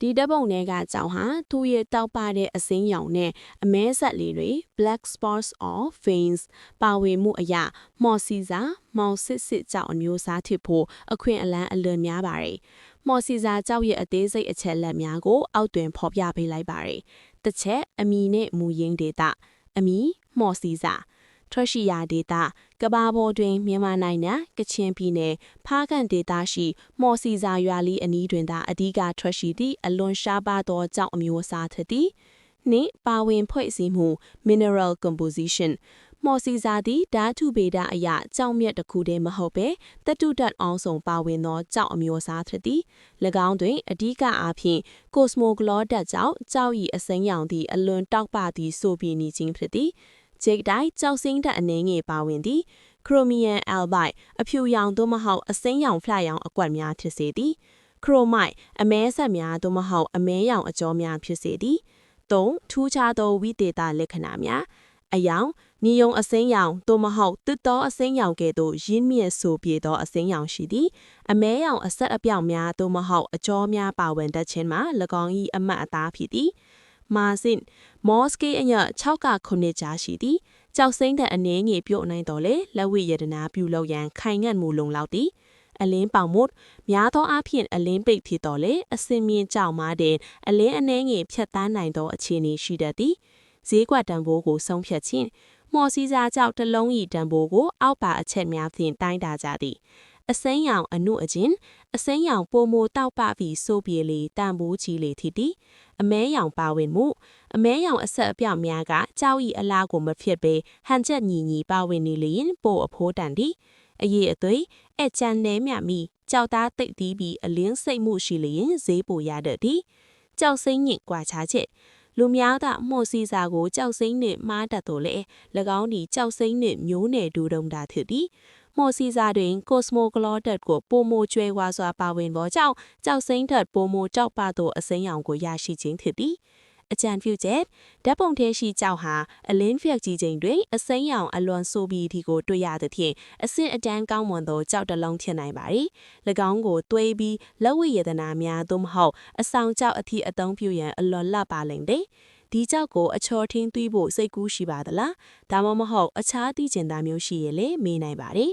ဒီဓာတ်ပုံတွေကကြောင့်ဟာသူ့ရဲ့တောက်ပတဲ့အစိမ်းရောင်နဲ့အမဲဆက်လေးတွေ black spots or veins ပါဝင်မှုအရာမော်စီစာမောင်စစ်စစ်ကြောင့်အမျိုးအစားဖြစ်ဖို့အခွင့်အလမ်းအလွန်များပါတယ်။မော်စီစာကြောင့်ရဲ့အသေးစိတ်အချက်လက်များကိုအောက်တွင်ဖော်ပြပေးလိုက်ပါတယ်။တစ်ချက်အမီနဲ့မူရင်းဒေတာအမီမော်စီစာထွက်ရှိရာဒေတာကဘာပေါ်တွင်မြန်မာနိုင်ငံကချင်ပြည်နယ်ဖားကန်ဒေတာရှိမော်စီစာရွာလီအနီးတွင်သာအဓိကထွက်ရှိသည့်အလွန်ရှားပါးသောကြောင့်အမျိုးအစားဖြစ်သည်နှင့်ပါဝင်ဖွဲ့စည်းမှု mineral composition မော်စီစာသည်ဓာတုဗေဒအရာကြောင့်မြတ်တစ်ခုတည်းမဟုတ်ပဲတတုဓာတ်အောင်ဆောင်ပါဝင်သောကြောင့်အမျိုးအစားဖြစ်သည်၎င်းတွင်အဓိကအားဖြင့် cosmogloss ဓာတ်ကြောင့်ကြောက်ဤအစိမ်းရောင်သည့်အလွန်တောက်ပသည့်ဆိုပြီးနေခြင်းဖြစ်သည်ဂျိတ်တိုင်းကြောက်စိမ့်တဲ့အနေငယ်ပါဝင်သည်ခရိုမီယမ်အယ်ဘိုက်အဖြူရောင်သို့မဟုတ်အစိမ်းရောင်ဖလှရောင်အကွက်များဖြစ်စေသည်ခရိုမိုက်အမဲဆက်များသို့မဟုတ်အမဲရောင်အကြောများဖြစ်စေသည်၃ထူးခြားသောဝိသေသလက္ခဏာများအယောင်နီယုံအစိမ်းရောင်သို့မဟုတ်တစ်သောအစိမ်းရောင်ကဲ့သို့ရင်းမြစ်ဆိုပြေသောအစိမ်းရောင်ရှိသည်အမဲရောင်အဆက်အပြောင်များသို့မဟုတ်အကြောများပါဝင်တတ်ခြင်းမှာ၎င်း၏အမတ်အသားဖြစ်သည်မာစင်မော့စကေအည6က9ကြားရှိသည်ကြောက်စိမ့်တဲ့အနေငယ်ပြုတ်နိုင်တော်လေလက်ဝိယတနာပြုလုပ်ရန်ခိုင်ငံ့မှုလုံလောက်သည်အလင်းပေါင်မုတ်များသောအားဖြင့်အလင်းပိတ်ဖြစ်တော်လေအစင်မြင့်ကြောက်မှတဲ့အလင်းအနေငယ်ဖြတ်တန်းနိုင်သောအခြေအနေရှိတတ်သည်ဈေးကွက်တန်ဖိုးကိုဆုံးဖြတ်ခြင်းမော်စီစာကြောက်တစ်လုံး၏တန်ဖိုးကိုအောက်ပါအချက်များဖြင့်တိုင်းတာကြသည်အစိမ်းရောင်အနုအကျဉ်အစိမ်းရောင်ပိုမိုတောက်ပပြီးဆိုပြေလေတန်ဖိုးကြီးလေဖြစ်သည်အမဲရောင်ပါဝင်မှုအမဲရောင်အဆက်အပြောင်များကကြောက်ဤအလားကိုမဖြစ်ပေဟန်ချက်ညီညီပါဝင်နေလျင်ပိုအဖိုးတန်သည်အရေးအသွေးအချန်နဲမြမီကြောက်သားတိတ်သီးပြီးအလင်းစိတ်မှုရှိလျင်ဈေးပိုရတတ်သည်ကြောက်စိမ့်ညစ်ကွာခြားချက်လူများကမော်စီစာကိုကြောက်စိမ့်နှင့်မှားတတ်တော်လေ၎င်းဒီကြောက်စိမ့်နှင့်မျိုးနယ်ဒူတုံတာဖြစ်သည်မော်စီစာတွင် cosmogloss ဓာတ်ကိုပိုမိုကျွဲဝါစွာပါဝင်သောကြောင့်ကြောက်စိမ့်ဓာတ်ပိုမိုကြောက်ပသောအစိမ်းရောင်ကိုရရှိခြင်းဖြစ်သည်အကြံပြုချက်ဓာတ်ပုံထဲရှိကြောက်ဟာအလင်းဖျက်ကြီးချိန်တွင်အစိမ်းရောင်အလွန်ဆိုပြီးဒီကိုတွေ့ရသဖြင့်အဆင့်အတန်းကောင်းမွန်သောကြောက်တစ်လုံးဖြစ်နိုင်ပါသည်၎င်းကိုတွေးပြီးလက်ဝိယတနာများသို့မဟုတ်အဆောင်ကြောက်အသည့်အသုံးပြုရန်အလွန်လှပါလိမ့်သည်ဒီကြောက်ကိုအချော်ထင်းသွီးဖို့စိတ်ကူးရှိပါသလားဒါမှမဟုတ်အခြားသိကျင်သားမျိုးရှိရလေမေးနိုင်ပါတယ်